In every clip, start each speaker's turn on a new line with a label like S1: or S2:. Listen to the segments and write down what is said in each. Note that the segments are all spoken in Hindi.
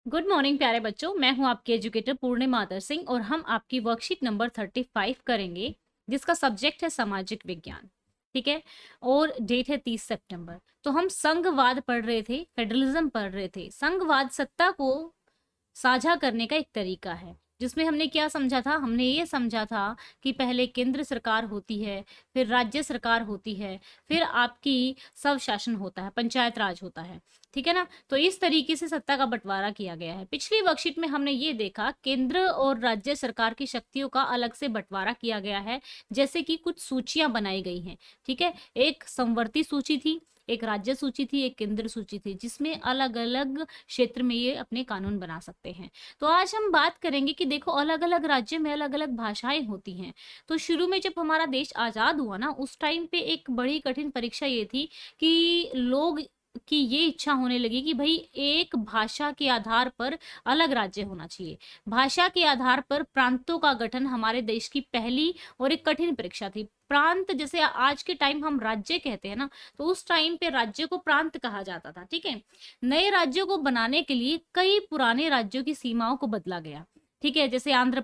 S1: गुड मॉर्निंग प्यारे बच्चों। मैं हूं आपकी एजुकेटर पूर्णिमा मातर सिंह और हम आपकी वर्कशीट नंबर 35 करेंगे जिसका सब्जेक्ट है सामाजिक विज्ञान। ठीक है। और डेट है 30 सितंबर। तो हम संघवाद पढ़ रहे थे, फेडरलिज्म पढ़ रहे थे। संघवाद सत्ता को साझा करने का एक तरीका है जिसमें हमने क्या समझा था। हमने ये समझा था कि पहले केंद्र सरकार होती है, फिर राज्य सरकार होती है, फिर आपकी स्वशासन होता है, पंचायत राज होता है। ठीक है ना। तो इस तरीके से सत्ता का बंटवारा किया गया है। पिछली वर्कशीट में हमने ये देखा केंद्र और राज्य सरकार की शक्तियों का अलग से बंटवारा किया गया है, जैसे कि कुछ सूचियां बनाई गई हैं। ठीक है। एक संवर्ती सूची थी, एक राज्य सूची थी, एक केंद्र सूची थी, जिसमें अलग अलग क्षेत्र में ये अपने कानून बना सकते हैं। तो आज हम बात करेंगे कि देखो अलग अलग राज्य में अलग अलग भाषाएं होती हैं। तो शुरू में जब हमारा देश आजाद हुआ ना, उस टाइम पे एक बड़ी कठिन परीक्षा ये थी कि लोग की ये इच्छा होने लगी कि भाई एक भाषा के आधार पर अलग राज्य होना चाहिए। भाषा के आधार पर प्रांतों का गठन हमारे देश की पहली और एक कठिन परीक्षा थी। प्रांत जैसे आज के टाइम हम राज्य कहते हैं ना, तो उस टाइम पे राज्य को प्रांत कहा जाता था। ठीक है। नए राज्यों को बनाने के लिए कई पुराने राज्यों की सीमाओं को बदला गया। ठीक है। जैसे आंध्र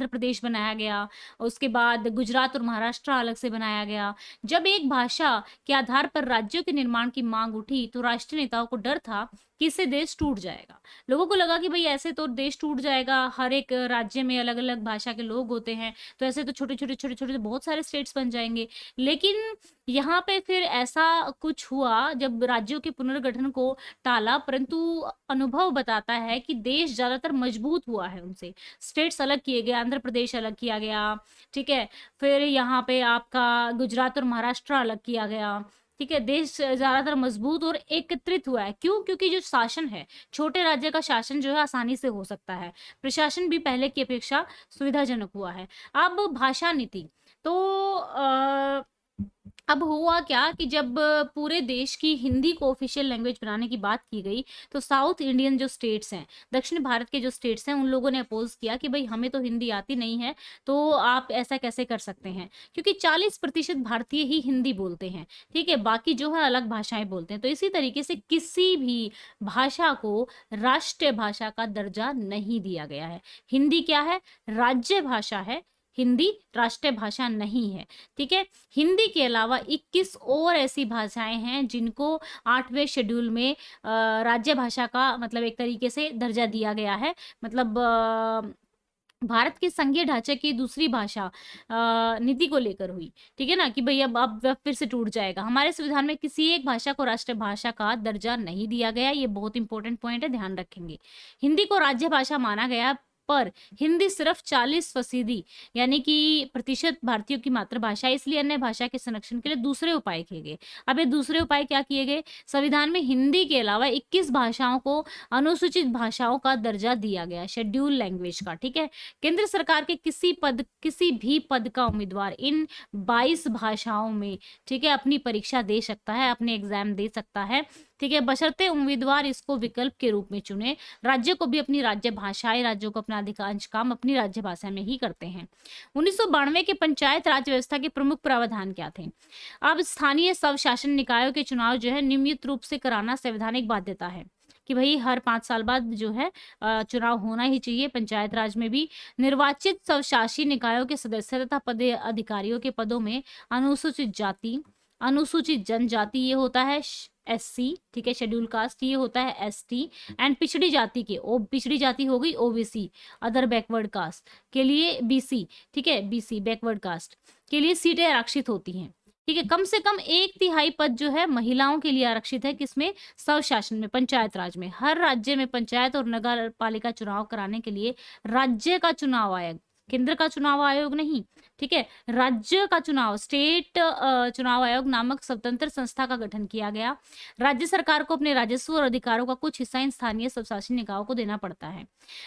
S1: प्रदेश बनाया गया, उसके बाद गुजरात और महाराष्ट्र अलग से बनाया गया। जब एक भाषा के आधार पर राज्यों के निर्माण की मांग उठी तो राष्ट्रीय नेताओं को डर था कि इससे देश टूट जाएगा। लोगों को लगा कि भाई ऐसे तो देश टूट जाएगा, हर एक राज्य में अलग अलग भाषा के लोग होते हैं, तो ऐसे तो छोटे छोटे छोटे छोटे बहुत सारे स्टेट्स बन जाएंगे। लेकिन यहाँ पे फिर ऐसा कुछ हुआ जब राज्यों के पुनर्गठन को टाला, परंतु अनुभव बताता है कि देश ज्यादातर मजबूत हुआ है उनसे। स्टेट्स अलग किए गए, आंध्र प्रदेश अलग किया गया। ठीक है। फिर यहाँ पे आपका गुजरात और महाराष्ट्र अलग किया गया। ठीक है। देश ज्यादातर मजबूत और एकत्रित हुआ है। क्यों? क्योंकि जो शासन है, छोटे राज्य का शासन जो है आसानी से हो सकता है। प्रशासन भी पहले की अपेक्षा सुविधाजनक हुआ है। अब भाषा नीति। तो अब हुआ क्या कि जब पूरे देश की हिंदी को ऑफिशियल लैंग्वेज बनाने की बात की गई, तो साउथ इंडियन जो स्टेट्स हैं, दक्षिण भारत के जो स्टेट्स हैं, उन लोगों ने अपोज किया कि भाई हमें तो हिंदी आती नहीं है, तो आप ऐसा कैसे कर सकते हैं। क्योंकि 40% भारतीय ही हिंदी बोलते हैं। ठीक है। बाकी जो है अलग भाषाएं बोलते हैं। तो इसी तरीके से किसी भी भाषा को राष्ट्रीय भाषा का दर्जा नहीं दिया गया है। हिंदी क्या है? राज्य भाषा है। हिंदी राष्ट्रीय भाषा नहीं है। ठीक है। हिंदी के अलावा 21 और ऐसी भाषाएं हैं जिनको 8वें शेड्यूल में राज्य भाषा का मतलब एक तरीके से दर्जा दिया गया है। मतलब भारत के संघीय ढांचे की दूसरी भाषा नीति को लेकर हुई। ठीक है ना, कि भाई अब फिर से टूट जाएगा। हमारे संविधान में किसी एक भाषा को राष्ट्रीय भाषा का दर्जा नहीं दिया गया। ये बहुत इंपॉर्टेंट पॉइंट है, ध्यान रखेंगे। हिंदी को राज्य भाषा माना गया, पर हिंदी सिर्फ 40% यानी कि प्रतिशत भारतीयों की मातृभाषा है, इसलिए अन्य भाषा के संरक्षण के लिए दूसरे उपाय किए गए। अब ये दूसरे उपाय क्या किए गए? संविधान में हिंदी के अलावा 21 भाषाओं को अनुसूचित भाषाओं का दर्जा दिया गया, शेड्यूल लैंग्वेज का। ठीक है। केंद्र सरकार के किसी भी पद का उम्मीदवार इन 22 भाषाओं में, ठीक है, अपनी परीक्षा दे सकता है, अपने एग्जाम दे सकता है। ठीक है। बशर्ते उम्मीदवार इसको विकल्प के रूप में चुने। राज्य को भी अपनी राज्य भाषाएं, राज्यों को अपना अधिकांश काम अपनी राज्य भाषा में ही करते हैं। 1992 के पंचायत राज व्यवस्था के प्रमुख प्रावधान क्या थे? अब स्थानीय स्वशासन निकायों के चुनाव जो है नियमित रूप से कराना संवैधानिक बाध्यता है कि भाई हर 5 साल बाद जो है चुनाव होना ही चाहिए। पंचायत राज में भी निर्वाचित स्वशासी निकायों के सदस्य तथा पद अधिकारियों के पदों में अनुसूचित जाति, अनुसूचित जनजाति ये होता है SC, ठीक है, शेड्यूल कास्ट ये होता है ST, एंड पिछड़ी जाति के पिछड़ी जाति हो गई OBC, अदर बैकवर्ड कास्ट के लिए BC, ठीक है, BC बैकवर्ड कास्ट के लिए सीटें आरक्षित होती हैं। ठीक है। कम से कम 1/3 पद जो है महिलाओं के लिए आरक्षित है। किसमें? स्वशासन में, पंचायत राज में। हर राज्य में पंचायत और नगर पालिका चुनाव कराने के लिए राज्य का चुनाव आयोग, केंद्र का चुनाव आयोग नहीं, ठीक है, राज्य का चुनाव, स्टेट चुनाव आयोग नामक स्वतंत्र संस्था का गठन किया गया। राज्य सरकार को अपने राजस्व और अधिकारों का कुछ हिस्सा इन स्थानीय स्वशासी निकायों को देना पड़ता है।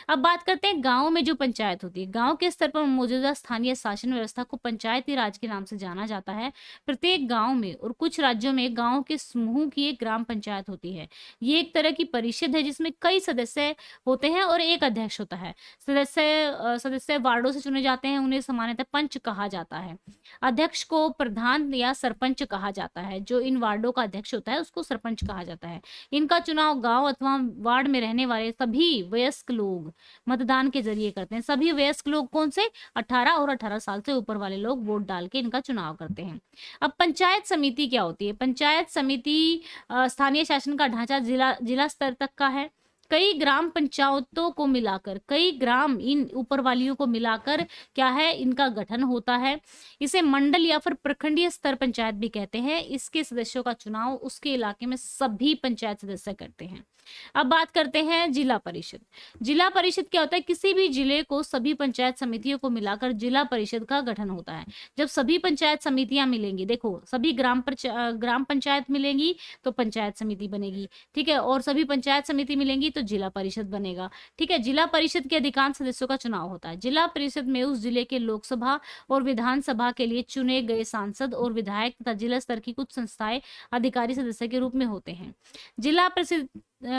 S1: अब बात करते हैं गांव में जो पंचायत होती है। गांव के स्तर पर मौजूदा स्थानीय शासन व्यवस्था को पंचायती राज के नाम से जाना जाता है। प्रत्येक गांव में और कुछ राज्यों में गांव के समूह की एक ग्राम पंचायत होती है। ये एक तरह की परिषद है जिसमें कई सदस्य होते हैं और एक अध्यक्ष होता है। सदस्य वार्डों से चुने जाते हैं, उन्हें सामान्यतः पंच सरपंच कहा जाता है। अध्यक्ष को प्रधान या सरपंच कहा जाता है। जो इन वार्डों का अध्यक्ष होता है उसको सरपंच कहा जाता है। इनका चुनाव गांव अथवा वार्ड में रहने वाले सभी वयस्क लोग मतदान के जरिए करते हैं। सभी वयस्क लोग कौन से? 18 और 18 साल से ऊपर वाले लोग वोट डाल के इनका चुनाव करते हैं। अब पंचायत समिति क्या होती है? पंचायत समिति स्थानीय शासन का ढांचा जिला जिला स्तर तक का है। कई ग्राम पंचायतों को मिलाकर, कई ग्राम इन ऊपर वालियों को मिलाकर क्या है, इनका गठन होता है। इसे मंडल या फिर प्रखंडीय स्तर पंचायत भी कहते हैं। इसके सदस्यों का चुनाव उसके इलाके में सभी पंचायत सदस्य करते हैं। अब बात करते हैं जिला परिषद। जिला परिषद क्या होता है? किसी भी जिले को सभी पंचायत समितियों को मिलाकर जिला परिषद का गठन होता है। जब सभी पंचायत समितियां मिलेंगी, देखो सभी ग्राम पंचायत मिलेंगी तो पंचायत समिति बनेगी, ठीक है, और सभी पंचायत समिति मिलेंगी तो जिला परिषद बनेगा, ठीक है। जिला परिषद के अधिकांश सदस्यों का चुनाव होता है। जिला परिषद में उस जिले के लोकसभा और विधानसभा के लिए चुने गए सांसद और विधायक तथा जिला स्तर की कुछ संस्थाएं अधिकारी सदस्य के रूप में होते हैं। जिला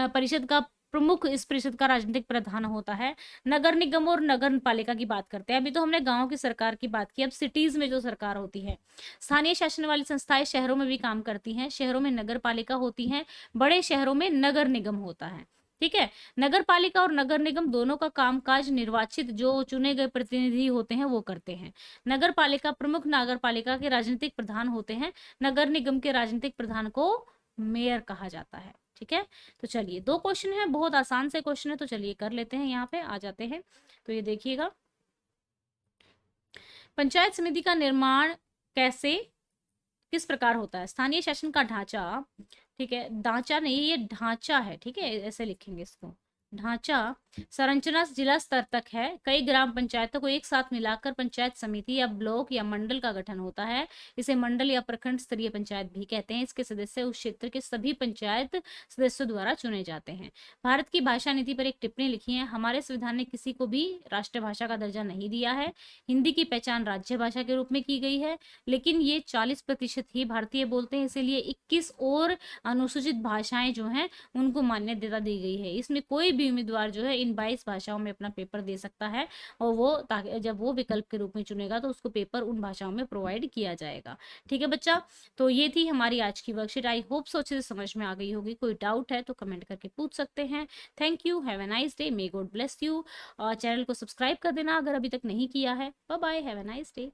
S1: परिषद का प्रमुख इस परिषद का राजनीतिक प्रधान होता है। नगर निगम और नगर पालिका की बात करते हैं। अभी तो हमने गांव की सरकार की बात की, अब सिटीज में जो सरकार होती है। स्थानीय शासन वाली संस्थाएं शहरों में भी काम करती हैं। शहरों में नगर पालिका होती है, बड़े शहरों में नगर निगम होता है, ठीक है। नगर पालिका और नगर निगम दोनों का कामकाज निर्वाचित जो चुने गए प्रतिनिधि होते हैं वो करते हैं। नगर पालिका प्रमुख नगर पालिका के राजनीतिक प्रधान होते हैं। नगर निगम के राजनीतिक प्रधान को मेयर कहा जाता है, ठीक है। तो चलिए 2 क्वेश्चन है, बहुत आसान से क्वेश्चन है, तो चलिए कर लेते हैं। यहाँ पे आ जाते हैं, तो ये देखिएगा, पंचायत समिति का निर्माण कैसे किस प्रकार होता है? स्थानीय शासन का ढांचा, ठीक है, ढांचा नहीं ये ढांचा है, ठीक है, ऐसे लिखेंगे इसको। ढांचा संरचना जिला स्तर तक है। कई ग्राम पंचायतों को एक साथ मिलाकर पंचायत समिति या ब्लॉक या मंडल का गठन होता है। इसे मंडल या प्रखंड स्तरीय पंचायत भी कहते हैं। इसके सदस्य उस क्षेत्र के सभी पंचायत सदस्यों द्वारा चुने जाते हैं। भारत की भाषा नीति पर एक टिप्पणी लिखी है। हमारे संविधान ने किसी को भी राष्ट्रभाषा का दर्जा नहीं दिया है। हिंदी की पहचान राज्य भाषा के रूप में की गई है, लेकिन ये 40% ही भारतीय बोलते हैं, इसीलिए 21 और अनुसूचित भाषाएं जो हैं उनको मान्यता दी गई है। इसमें कोई भी उम्मीदवार जो है इन 22 भाषाओं में अपना पेपर दे सकता है, और वो ताकि जब वो विकल्प के रूप में चुनेगा तो उसको पेपर उन भाषाओं में प्रोवाइड किया जाएगा, ठीक है बच्चा। तो ये थी हमारी आज की वर्कशीट। आई होप सो अच्छे से समझ में आ गई होगी। कोई डाउट है तो कमेंट करके पूछ सकते हैं। Thank you, have a nice day, may God bless you. Channel को सब्सक्राइब कर देना अगर अभी तक नहीं किया है। Bye bye, have a nice day.